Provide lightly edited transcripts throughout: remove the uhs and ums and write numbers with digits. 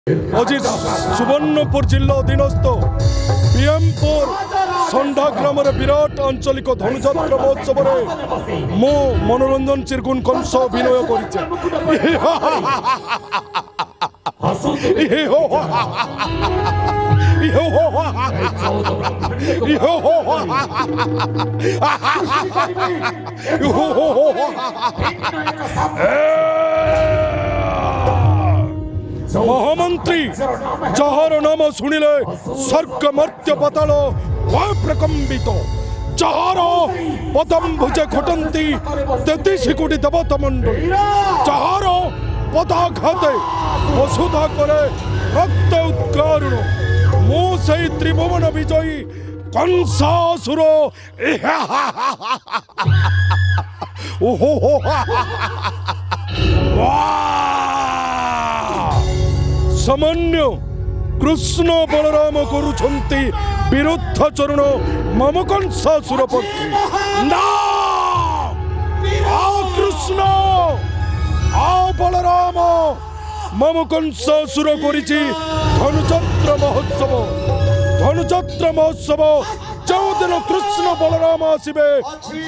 आज सुवर्णपुर जिला अधीनस्थ बीएमपुर संडा ग्राम विराट आंचलिक धनुजात्रा महोत्सव मो मनोरंजन चिरकुन कंस अभिनय महामंत्री जार नाम शुणिले स्वर्ग मर्त्य पाताल वह प्रकंबित जार पदम भुजे घटंती 33 कोटी देवता मंडली जार पदाघाते वसुधा करे रक्त उत्कारण मो से त्रिभुवन विजयी कंसासुर सामान्य कृष्ण बलराम करुछंती विरुद्धाचरण मम कंसासुर पक्षी ना आ कृष्ण आ बलराम मम कंसासुर करिछि धनुजात्रा महोत्सव जो दिन कृष्ण बलराम आसबे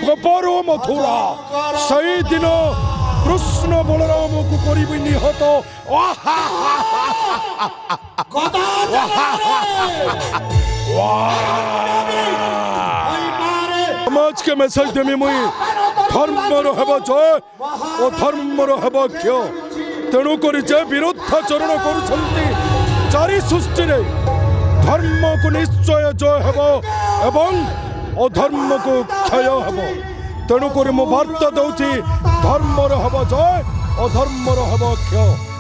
गोपर मथुरा सही दिन कृष्ण बलराम को करी निहत समाज के मेसेज देमी मुई धर्म हेबा जय और धर्म हेबा क्षय तेणु करी जे विरुद्धाचरण करुछंती चारि सृष्टि रे धर्म को निश्चय जय हेबो एवं अधर्म को क्षय हेबो तेणु करी मो वार्ता दउछि धर्म हेबा जय अधर्म हेबा क्षय।